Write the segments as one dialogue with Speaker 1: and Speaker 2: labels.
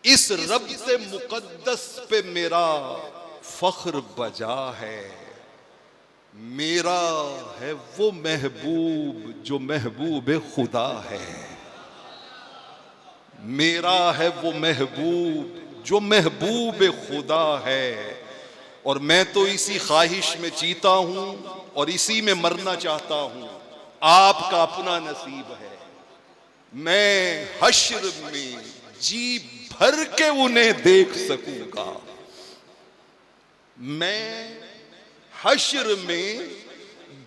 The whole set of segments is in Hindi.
Speaker 1: इस रब से मुकद्दस पे मेरा फख्र बजा है। मेरा है वो महबूब जो महबूब खुदा है। मेरा है वो महबूब जो महबूब खुदा है। और मैं तो इसी ख्वाहिश में जीता हूं और इसी में मरना चाहता हूं। आपका अपना नसीब है। मैं हश्र में जी भर के उन्हें देख सकूंगा। मैं हश्र में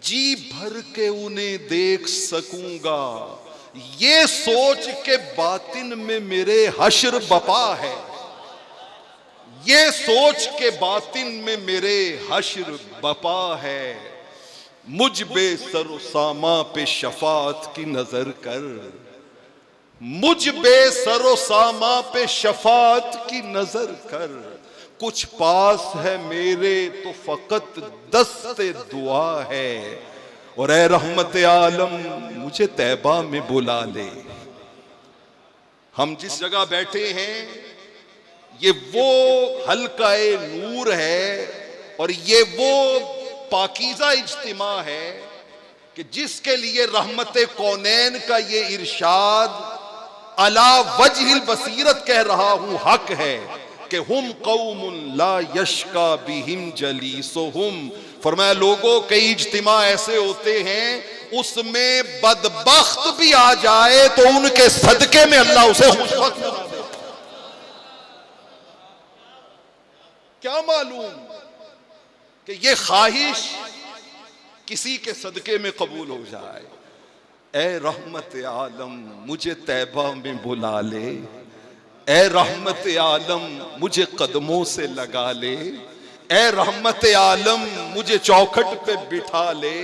Speaker 1: जी भर के उन्हें देख सकूंगा। ये सोच के बातिन में मेरे हश्र बपा है। ये सोच के बातिन में मेरे हश्र बपा है। मुझ बे सरो सामा पे शफात की नजर कर। मुझ बे सरो सामा पे शफात की नजर कर। कुछ पास है मेरे तो फकत दस्ते दुआ है। और ए रहमत आलम मुझे तैबा में बुला ले। हम जिस जगह बैठे हैं ये वो हल्का-ए नूर है और ये वो पाकीज़ा इज्तिमा है कि जिसके लिए रहमत कौनैन का ये इरशाद अला वजहिल बसीरत कह रहा हूं हक है कि हुम कौमुन ला यशका बिहिम जलीसुहुम। फरमाया लोगों कई इज्तिमा ऐसे होते हैं उसमें बदबख्त भी आ जाए तो उनके सदके में अल्लाह उसे खुशबख्त बना दे। क्या मालूम कि ये ख्वाहिश किसी के सदके में कबूल हो जाए। ए रहमत आलम मुझे तैबा में बुला ले। ए रहमत आलम मुझे कदमों से लगा ले। ए रहमत आलम मुझे चौखट पे बिठा ले।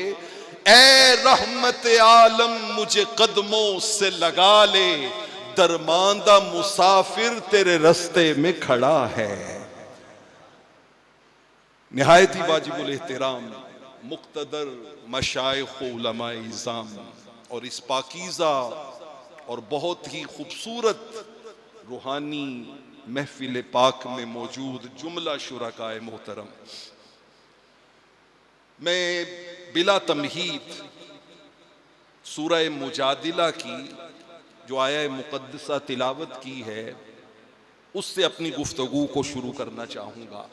Speaker 1: ए रहमत आलम मुझे कदमों से लगा ले। दरमांदा मुसाफिर तेरे रास्ते में खड़ा है। निहायत ही वाजिबुल एहतराम मुक्तदर मशाइख उलमाए इज़ाम और इस पाकीज़ा और बहुत ही खूबसूरत रूहानी महफिल पाक में मौजूद जुमला शुरकाए मोहतरम, मैं बिला तमहीद सूरह मुजादिला की जो आया मुक़द्दसा तिलावत की है उससे अपनी गुफ्तगू को शुरू करना चाहूँगा।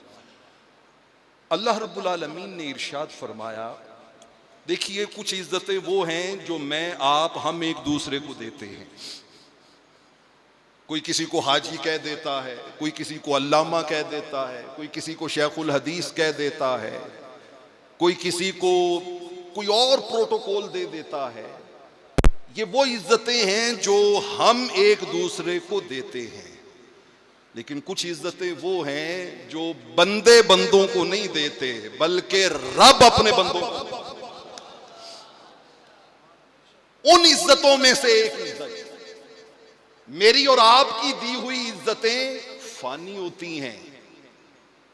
Speaker 1: अल्लाह रब्बुल आलमीन ने इरशाद फरमाया, देखिए कुछ इज्जतें वो हैं जो मैं आप हम एक दूसरे को देते हैं। कोई किसी को हाजी कह देता है, कोई किसी को अल्लामा कह देता है, कोई किसी को शेखुल हदीस कह देता है, कोई किसी को कोई और प्रोटोकॉल दे देता है। ये वो इज्जतें हैं जो हम एक दूसरे को देते हैं। लेकिन कुछ इज्जतें वो हैं जो बंदे बंदों को नहीं देते बल्कि रब अपने बंदों को। उन इज्जतों में से एक इज्जत, मेरी और आपकी दी हुई इज्जतें फानी होती हैं,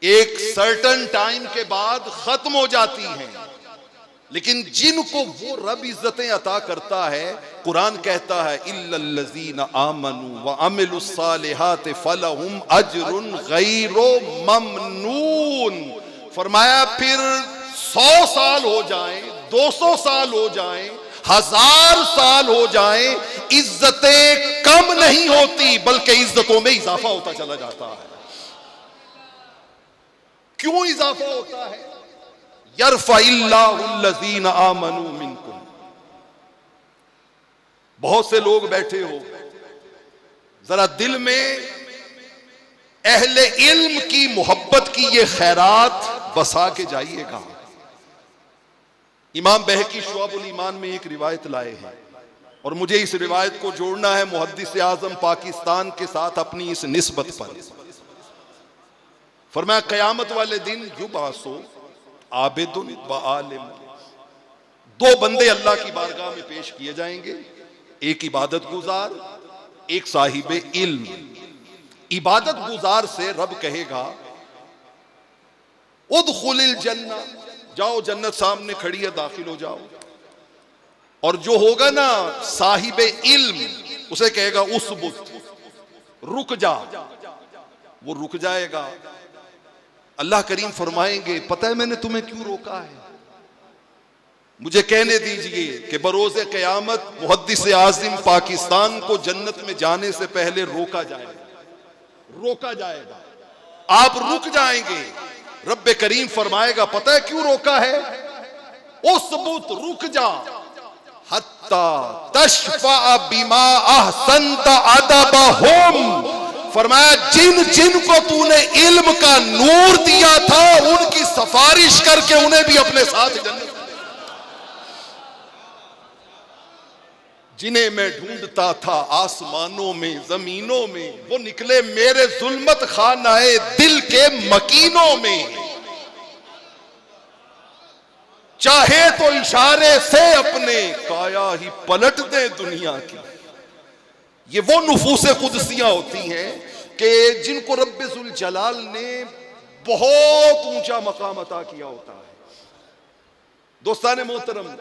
Speaker 1: एक सर्टन टाइम के बाद खत्म हो जाती हैं। लेकिन जिनको वो रब इज्जतें अता करता है, कुरान कहता है इल्लल्लज़ीना आमनू व अमिलुस्सालिहात फलहुम अजरुन गैरु ममनून। फरमाया फिर 100 साल हो जाएं, 200 साल हो जाएं, 1000 साल हो जाएं, इज्जतें कम नहीं होती बल्कि इज्जतों में इजाफा होता चला जाता है। क्यों इजाफा होता है? यरफ़इल्लाहुल्लज़ीना आमनू मिनकुम। बहुत से लोग बैठे हो, जरा दिल में अहले इल्म की मोहब्बत की ये खैरात बसा के जाइएगा। इमाम बहकी शुअबुल ईमान में एक रिवायत लाए हैं और मुझे इस रिवायत को जोड़ना है मुहद्दिस आज़म पाकिस्तान के साथ अपनी इस निस्बत पर। फरमाया क़यामत वाले दिन युबासो आबिदुन व आलिम, दो बंदे अल्लाह की बारगाह में पेश किए जाएंगे, एक इबादत गुजार, एक साहिब इल्म। इबादत गुजार से रब कहेगा उदखुलिल जन्ना, जाओ जन्नत सामने खड़ी है दाखिल हो जाओ। और जो होगा ना साहिब इल्म उसे कहेगा उसबुत, रुक जा, वो रुक जाएगा। अल्लाह करीम फरमाएंगे, पता है मैंने तुम्हें क्यों रोका है? मुझे कहने दीजिए कि बरोज़े क़यामत मुहद्दिस आज़िम पाकिस्तान को जन्नत में जाने से पहले रोका जाएगा, रोका जाएगा, आप रुक जाएंगे। रब्बे करीम फरमाएगा, पता है क्यों रोका है? उसबुत, रुक जा, हत्ता तशफ़ा बिमा अहसनत अदबहुम, फरमाया जिन जिन को तूने इल्म का नूर दिया था उनकी सिफारिश करके उन्हें भी अपने साथ जन्नत, जिन्हें मैं ढूंढता था आसमानों में जमीनों में, वो निकले मेरे जुल्मत खानाए दिल के मकीनों में। चाहे तो इशारे से अपने काया ही पलट दे दुनिया की। ये वो नुफूसे कुदसियां होती हैं कि जिनको रब्बे जुल जलाल ने बहुत ऊंचा मकाम अता किया होता है। दोस्ताने मोहतरम,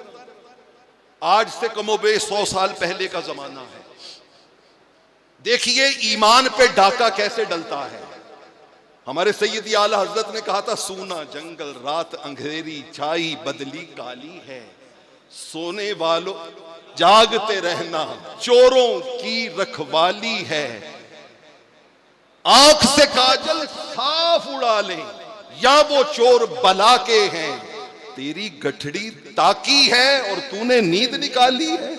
Speaker 1: आज से कमोबेश 100 साल पहले का जमाना है। देखिए ईमान पे डाका कैसे डलता है। हमारे सैयदी आला हजरत ने कहा था, सूना जंगल रात अंधेरी छाई बदली काली है, सोने वालों जागते रहना चोरों की रखवाली है। आंख से काजल साफ उड़ा ले या वो चोर बला के हैं, तेरी गठड़ी ताकी है और तूने नींद निकाली है।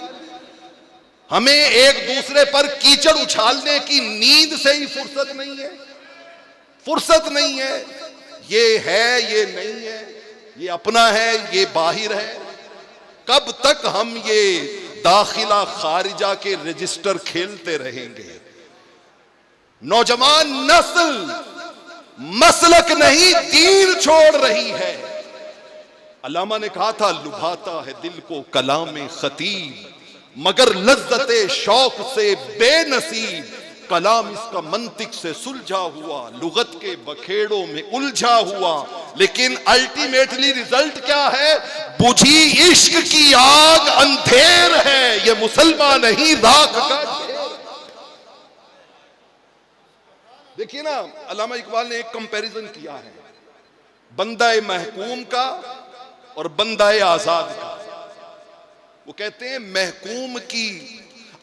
Speaker 1: हमें एक दूसरे पर कीचड़ उछालने की नींद से ही फुर्सत नहीं है, फुर्सत नहीं है। ये है, ये नहीं है, ये अपना है, ये बाहिर है। कब तक हम ये दाखिला खारिजा के रजिस्टर खेलते रहेंगे? नौजवान नस्ल मसलक नहीं दीन छोड़ रही है। अल्लामा ने कहा था, लुभाता है दिल को कलाम खतीब मगर लज्जते शौक से बेनसीब, कलाम इसका मंतिक से सुलझा हुआ लुगत के बखेड़ों में उलझा हुआ। लेकिन अल्टीमेटली रिजल्ट क्या है? बुझी इश्क की आग अंधेर है, ये मुसलमान नहीं राख का ढेर। देखिए ना, अल्लामा इकबाल ने एक कंपैरिजन किया है बंदाए महकूम का और बंदाए आजाद का। वो कहते हैं महकूम की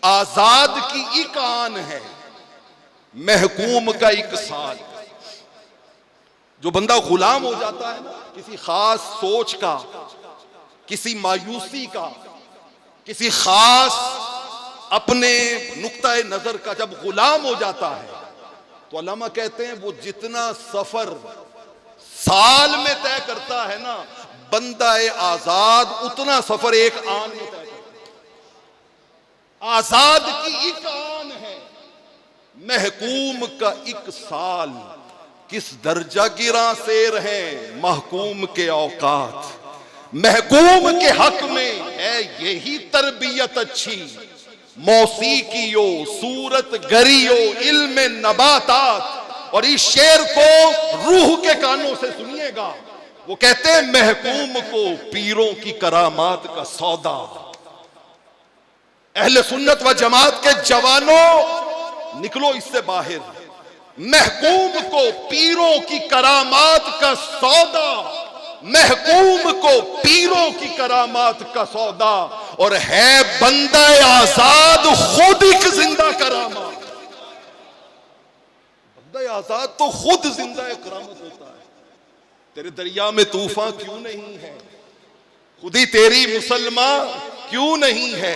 Speaker 1: आजाद की एक आन है, महकूम का एक साल। जो बंदा गुलाम हो जाता है ना किसी खास सोच का, किसी मायूसी का, किसी खास अपने नुक्ता नजर का जब गुलाम हो जाता है, तो अल्लामा कहते हैं वो जितना सफर साल में तय करता है ना, बंदाए आजाद उतना सफर एक आन में तय करता है। आजाद की एक आन है, महकूम का एक साल। किस दर्जा गिरा शेर है महकूम के औकात, महकूम के हक में है यही तरबियत अच्छी। मौसीकियो सूरत गरियो इल्म नबातात। और इस शेर को रूह के कानों से सुनिएगा। वो कहते हैं महकूम को पीरों की करामात का सौदा। अहले सुन्नत व जमात के जवानों निकलो इससे बाहर। महकूम को पीरों की करामात का सौदा, महकूम को पीरों की करामात का सौदा। और है बंदा आजाद खुद एक जिंदा करामात। बंदा आजाद तो खुद जिंदा करामत होता है। तेरे दरिया में तूफान क्यों नहीं है, खुदी तेरी मुसलमान क्यों नहीं है।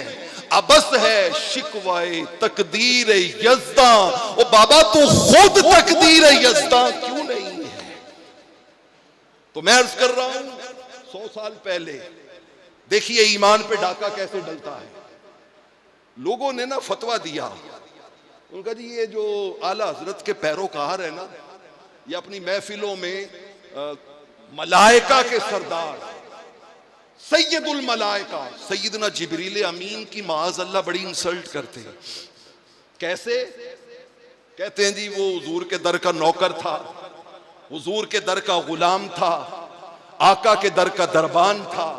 Speaker 1: अबस है शिकवाए तकदीर यज़्दा। ओ बाबा तू खुद तकदीर यज़्दा क्यों नहीं है। तो मैं अर्ज कर रहा हूं 100 साल पहले देखिए ईमान पे डाका कैसे डलता है। लोगों ने ना फतवा दिया, उनका जी ये जो आला हजरत के पैरोकार है ना, ये अपनी महफिलों में मलाइका के सरदार सैयदुल मलाइका सैयदना जिब्रील अमीन की माज़ अल्लाह बड़ी इंसल्ट करते हैं। कैसे? कहते हैं जी वो हुजूर के दर का नौकर था, हुजूर के दर का गुलाम था, आका के दर का दरबान था,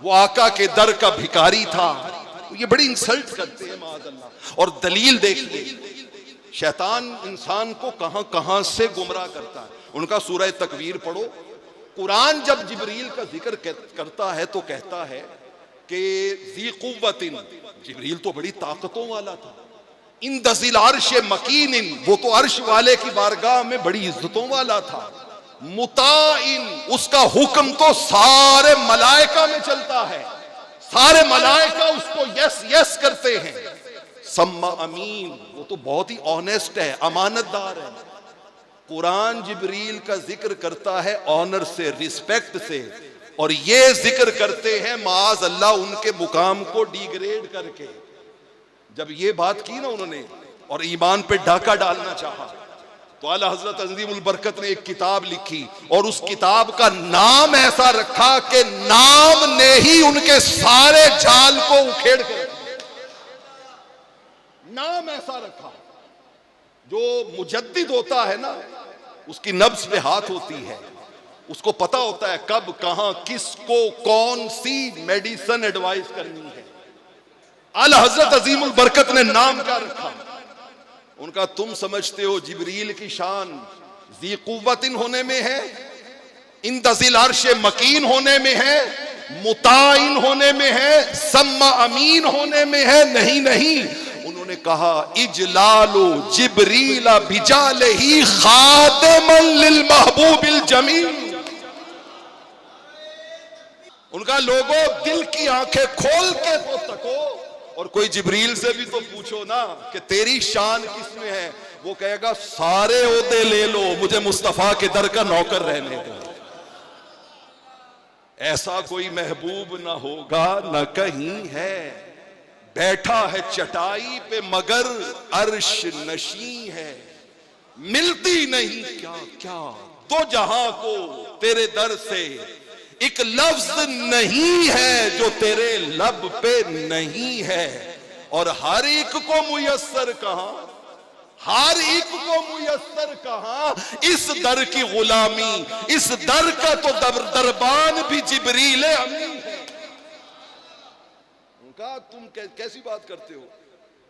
Speaker 1: वो आका के दर का भिखारी था। ये बड़ी इंसल्ट करते हैं माज़ अल्लाह। और दलील देखिए, शैतान इंसान को कहां कहां से गुमराह करता है। उनका सूरह तकवीर पढ़ो। कुरान जब जिब्रील का जिक्र करता है तो कहता है कि ज़ी कुव्वतिन, जिब्रील तो बड़ी ताकतों वाला था। इन दज़िल अर्श मकीनिन, वो तो अर्श वाले की बारगाह में बड़ी इज्जतों वाला था। मुताइन, उसका हुक्म तो सारे मलाइका में चलता है, सारे मलाइका उसको यस यस करते हैं। सम्मा अमीन, वो तो बहुत ही ऑनेस्ट है, अमानतदार है। कुरान जिब्रील का जिक्र करता है ऑनर से, रिस्पेक्ट से, और ये जिक्र करते हैं माज अल्लाह उनके मुकाम को डिग्रेड करके। जब ये बात की ना उन्होंने और ईमान पे डाका डालना चाहा, तो आला हजरत अज़ीमुल बरकत ने एक किताब लिखी और उस किताब का नाम ऐसा रखा कि नाम ने ही उनके सारे जाल को उखेड़ कर, नाम ऐसा रखा। जो मुजद्दिद होता है ना, उसकी नब्ज पे हाथ होती है, उसको पता होता है कब कहां किसको कौन सी मेडिसिन एडवाइस करनी है। आला हजरत अज़ीमुल बरकत ने नाम क्या रखा उनका? तुम समझते हो जिब्रील की शान ज़ी कुव्वतिन होने में है, इन दज़िल अर्श मकीन होने में है, मुताइन होने में है, सम्मा अमीन होने में है? नहीं नहीं, उन्होंने कहा इजलालो जिब्रीला बिजालिही खादिमन लिल महबूबिल जमील। उनका लोगों दिल की आंखें खोल के तो तको, और कोई जिब्रील से भी तो पूछो ना कि तेरी शान किसमें है, वो कहेगा सारे ओहदे ले लो, मुझे मुस्तफा के दर का नौकर रहने दो। ऐसा कोई महबूब ना होगा ना कहीं है, बैठा है चटाई पे मगर अर्श नशी है। मिलती नहीं क्या क्या तो जहां को तेरे दर से, एक लफ्ज नहीं है जो तेरे लब पे नहीं है। और हर एक को मुयस्सर कहां, हर एक को मुयस्सर कहां इस दर की गुलामी, इस दर का तो दरबान भी जिब्रील अमीन है। उनका तुम कैसी बात करते हो?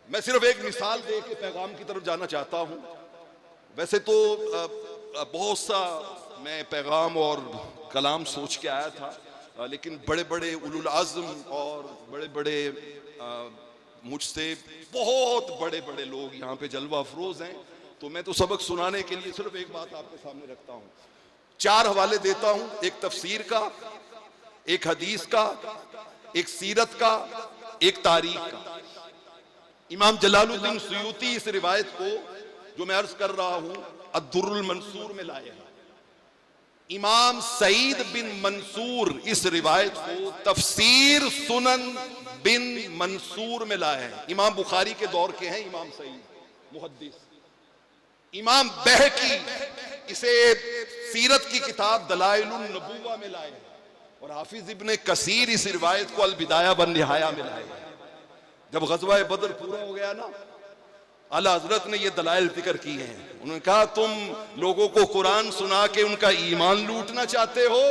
Speaker 1: मैं सिर्फ एक मिसाल दे के पैगाम की तरफ जाना चाहता हूं। वैसे तो बहुत सा मैं पैगाम और कलाम सोच के आया था, लेकिन बड़े बड़े उलुल आज़म और बड़े बड़े मुझसे बहुत बड़े बड़े लोग यहाँ पे जलवा अफरोज हैं, तो मैं तो सबक सुनाने के लिए सिर्फ एक बात आपके सामने रखता हूँ। 4 हवाले देता हूँ, एक तफसीर का, एक हदीस का, एक सीरत का, एक तारीख का। इमाम जलालुद्दीन सुयूती इस रिवायत को जो मैं अर्ज कर रहा हूं अद्दुर्रुल मंसूर में लाए हैं। इमाम सईद बिन मंसूर इस रिवायत को तफसीर सुनन बिन मंसूर में लाए हैं। इमाम बुखारी के दौर के हैं इमाम सईद मुहद्दिस। इमाम बहकी इसे सीरत की किताब दलाइलुन नबुव्वा में लाए हैं, और हाफिज इब्ने कसीर इस रिवायत को अल बिदाया वन निहाया में लाए हैं। जब गज़वा बदर पूरा हो गया ना, आला हजरत ने ये दलाइल जिक्र किए हैं। उन्होंने कहा तुम लोगों को कुरान सुना के उनका ईमान लूटना चाहते हो,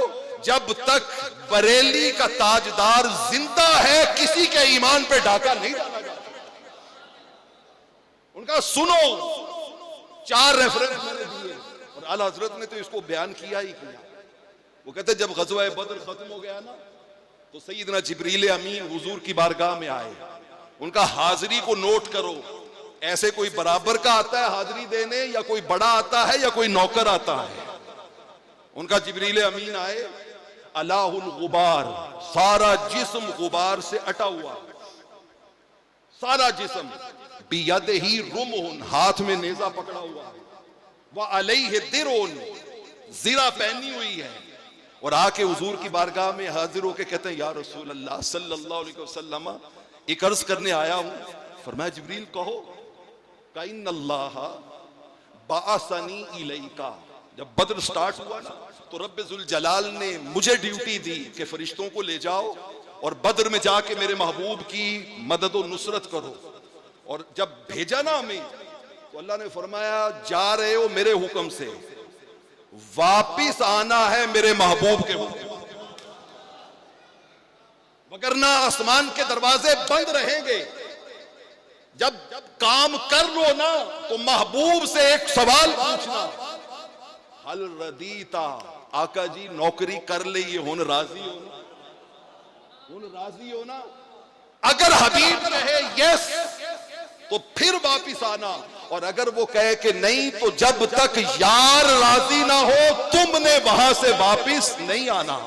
Speaker 1: जब तक बरेली का ताजदार जिंदा है किसी के ईमान पे डाका नहीं डाला जाता। उनका सुनो, 4 रेफरेंस मैंने दिए और आला हजरत ने तो इसको बयान किया ही किया। वो कहते जब गज़वा बदर खत्म हो गया ना, तो सैयदना जिब्रील अमीन हुजूर की बारगाह में आए। उनका हाजिरी को नोट करो, ऐसे कोई बराबर का आता है हाजिरी देने, या कोई बड़ा आता है या कोई नौकर आता है। उनका जिब्रील अमीन आए, अलाहुल गुबार, सारा जिस्म गुबार से अटा हुआ, सारा जिस्म, बियदिही रुमहुन, हाथ में नेजा पकड़ा हुआ है, व अलैहि दिरुन, ज़िरा पहनी हुई है, और आके हुजूर की बारगाह में हाजिर होके कहते हैं या रसूल अल्लाह सल्लल्लाहु अलैहि वसल्लम, एक अर्ज करने आया हूं। फरमाया जिब्रील कहो। का इन्नल्लाह बाअसनी इलैका, जब बद्र स्टार्ट हुआ ना, तो रब्बे जुल जलाल ने मुझे ड्यूटी दी कि फरिश्तों को ले जाओ और बद्र में जाके मेरे महबूब की मदद और नुसरत करो। और जब भेजा ना हमें, तो अल्लाह ने फरमाया जा रहे हो मेरे हुक्म से, वापिस आना है मेरे महबूब के हुक्म, वगरना आसमान के दरवाजे बंद रहेंगे। जब काम कर लो ना तो महबूब से एक सवाल पूछना, हल रदीता, आका जी नौकरी कर ले, ये हुन राजी हो ना, हुन राजी हो ना। अगर हबीब कहे यस तो फिर वापिस आना, और अगर वो कहे कि नहीं तो जब तक यार राजी ना हो तुमने वहां से वापिस नहीं आना।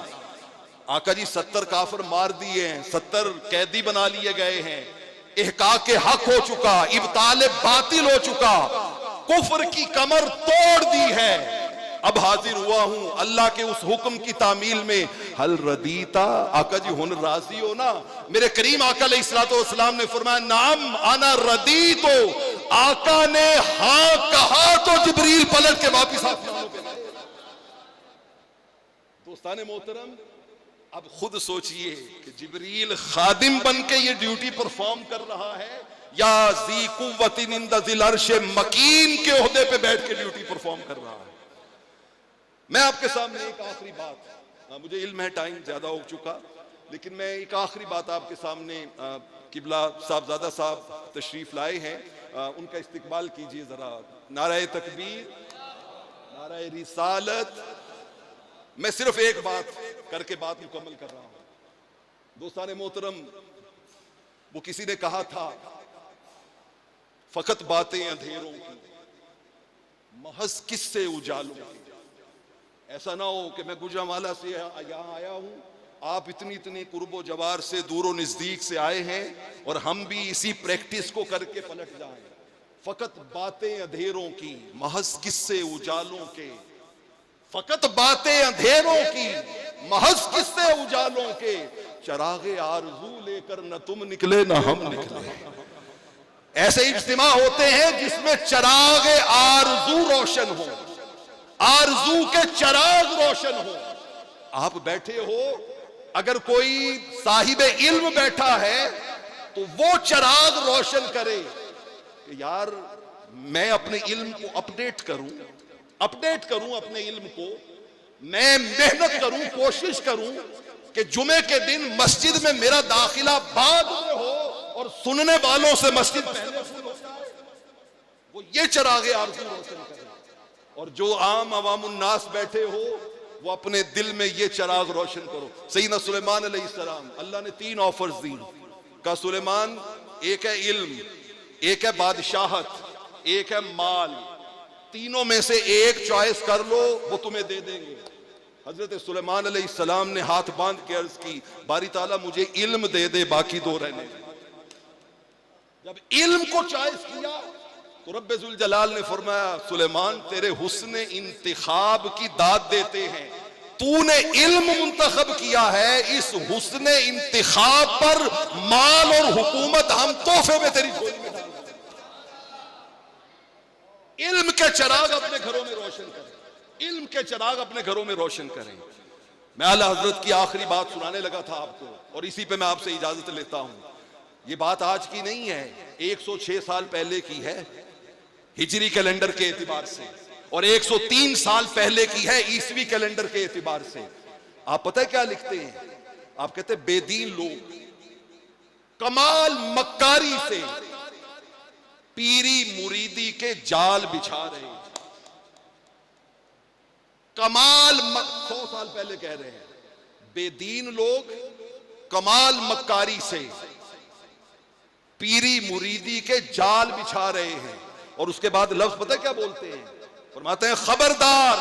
Speaker 1: आका जी 70 काफिर मार दिए हैं, 70 कैदी बना लिए गए हैं, इहकाक के हक हो चुका, इब्ताल बातिल हो चुका, कुफ्र की कमर तोड़ दी है। अब हाजिर हुआ हूं अल्लाह के उस हुक्म की तामील में, हल रदीता, आका जी हुन राजी हो ना। मेरे करीम आका अलैहिस्सलाम ने फरमाया नाम आना रदी, तो आका ने हां कहा तो जिब्रील पलट के वापिस आसमानों पे गए। दोस्ताने मोहतरम, अब खुद सोचिए कि जिब्रील खादिम बन के ये ड्यूटी परफॉर्म कर रहा है या ज़ी कुव्वतिन इंद ज़िल अर्श मकीन के ओहदे पे बैठ के ड्यूटी परफॉर्म कर रहा है। मैं आपके सामने एक आखिरी बात, मुझे इल्म है टाइम ज्यादा हो चुका, लेकिन मैं एक आखिरी बात आपके सामने, किबला साहबजादा साहब तशरीफ लाए हैं, उनका इस्तकबाल कीजिए जरा। नाराए तकबीर, नाराए रिसालत। मैं सिर्फ एक बात करके बात मुकम्मल कर रहा हूं। दोस्ताने मोहतरम, वो किसी ने कहा था फकत बातें अंधेरों की, महज किस्से उजालों की। ऐसा ना हो कि मैं गुजरांवाला से यहाँ आया हूँ, आप इतनी इतनी कुर्बो जवार से दूर और नजदीक से आए हैं और हम भी इसी प्रैक्टिस को करके पलट जाएं। फकत बातें अंधेरों की, महज किस्से उजालों के, फकत बातें अंधेरों की, महज किस्से उजालों के, चरागे आरज़ू लेकर न तुम निकले न हम निकले। ऐसे इज्तिमा होते हैं जिसमें चरागे आरज़ू रोशन हो, आरज़ू के चराग रोशन हो। आप बैठे हो, अगर कोई साहिब इल्म बैठा है तो वो चराग रोशन करे कि यार मैं अपने इल्म को अपडेट करूं अपने इल्म को, मैं मेहनत करूं, कोशिश करूं कि जुमे के दिन मस्जिद में मेरा दाखिला बाद में हो और सुनने वालों से मस्जिद पहले फुल हो जाए। वो ये चरागे आरज़ू रोशन करे। और जो आम अवामुन्नास बैठे हो वो अपने दिल में ये चराग रोशन करो। सैयदना सुलेमान अलैहिस्सलाम, अल्लाह ने 3 ऑफर्स दी। का सुलेमान, एक है इल्म, एक है बादशाहत, एक है माल, तीनों में से एक चॉइस कर लो, वो तुम्हें दे देंगे। हजरत सुलेमान अलैहिस्सलाम ने हाथ बांध के अर्ज की, बारी ताला मुझे इल्म दे दे, बाकी 2 रहने। जब इल्म को चॉइस किया तो रब्बे जुल जलाल ने फरमाया, सुलेमान तेरे हुस्न इंतिखाब की दाद देते हैं, तूने इल्म मुंतखब किया है, इस हुस्न इंतिखाब पर माल और हुकूमत हम तोहफे में तेरी झोली में डाल देते। इल्म के चराग अपने घरों में रोशन करें, इल्म के चराग अपने घरों में रोशन करें। मैं आला हजरत की आखिरी बात सुनाने लगा था आपको, और इसी पे मैं आपसे इजाजत लेता हूं। ये बात आज की नहीं है, 106 साल पहले की है हिजरी कैलेंडर के एतबार से, और 103 साल पहले की है ईसवी कैलेंडर के एतबार से। आप पता है क्या लिखते हैं? आप कहते हैं बेदीन लोग कमाल मक्कारी से पीरी मुरीदी के जाल बिछा रहे हैं। कमाल 100 साल पहले कह रहे हैं, बेदीन लोग कमाल मक्कारी से पीरी मुरीदी के जाल बिछा रहे हैं। और उसके बाद लफ्ज पता है क्या बोलते हैं? फरमाते हैं खबरदार,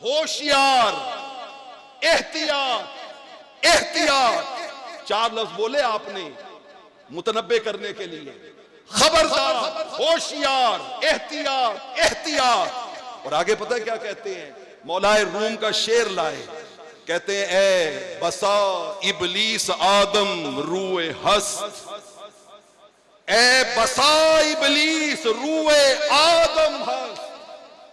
Speaker 1: होशियार, एहतियात, एहतियात। 4 लफ्ज बोले आपने मुतनब्बे करने के लिए, खबरदार, होशियार, एहतियात, एहतियात। और आगे पता है क्या कहते हैं? मौलाए रूम का शेर लाए, कहते हैं ए बसा इबलीस आदम रूए हस्त, ए बसा इबलीस रूए आदम हस्त,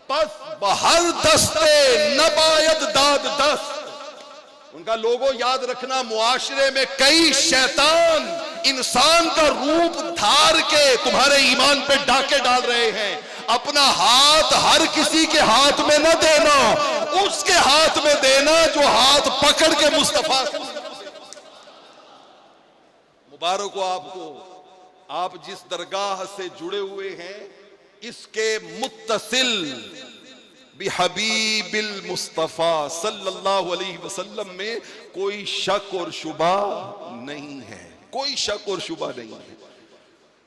Speaker 1: पस बहर दस्ते नबायत दाद दस्त। उनका लोगो याद रखना, मुआशरे में कई शैतान इंसान का रूप धार के तुम्हारे ईमान पे डाके डाल रहे हैं। अपना हाथ हर किसी के हाथ में न देना, उसके हाथ में देना जो हाथ पकड़ के मुस्तफा। मुबारक हो आपको, आप जिस दरगाह से जुड़े हुए हैं इसके मुत्तसिल भी हबीबिल मुस्तफ़ा सल्लल्लाहु अलैहि वसल्लम में कोई शक और शुबा नहीं है, कोई शक और शुबा नहीं है।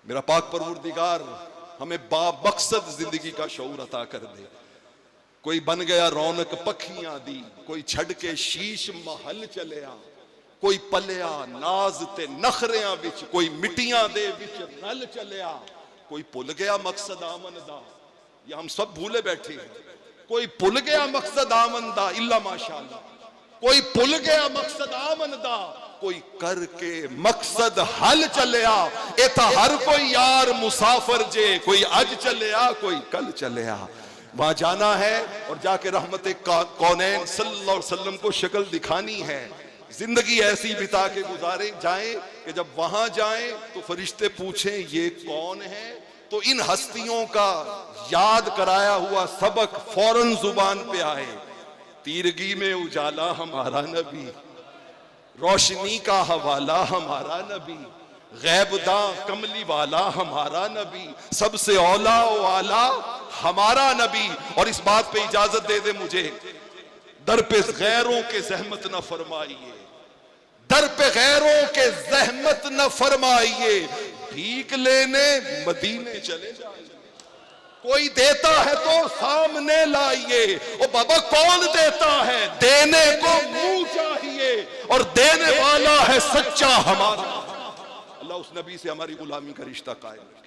Speaker 1: मेरा पाक परवरदिगार हमें बामकसद जिंदगी का शऊर अता कर दे। कोई बन गया रौनक पखियां दी, कोई छड़ के शीश महल चलिया, कोई पलिया नाज ते नखरियां विच, कोई मिट्टियां दे विच रल चलिया, कोई भुल गया मकसद आमन दा। या हम सब भूले बैठे हैं। कोई भुल गया मकसद आमन दा, इल्ला माशाअल्लाह। कोई भुल गया मकसद आमन दा, कोई करके मकसद हल चलिया। ए था हर कोई यार मुसाफिर जे, कोई अज चलिया कोई कल चलिया। वहां जाना है और जाके रहमत कौनैन सल्लल्लाहु अलैहि वसल्लम को शक्ल दिखानी है। जिंदगी ऐसी बिता के गुजारे जाएं कि जब वहां जाएं तो फरिश्ते पूछें ये कौन है, तो इन हस्तियों का याद कराया हुआ सबक फौरन जुबान पे आए। तीरगी में उजाला हमारा नबी, रोशनी का हवाला हमारा नबी, गैबदा कमली वाला हमारा नबी, सबसे औला वाला हमारा नबी। और इस बात पे इजाजत दे दे मुझे, दर पे गैरों के जहमत न फरमाइए, दर पे गैरों के जहमत न फरमाइए, भीख लेने मदीने चले जाइए। कोई देता है तो सामने लाइए। ओ बाबा कौन देता है, देने को मुंह चाहिए और देने वाला है सच्चा हमारा। अल्लाह उस नबी से हमारी गुलामी का रिश्ता कायम रखे।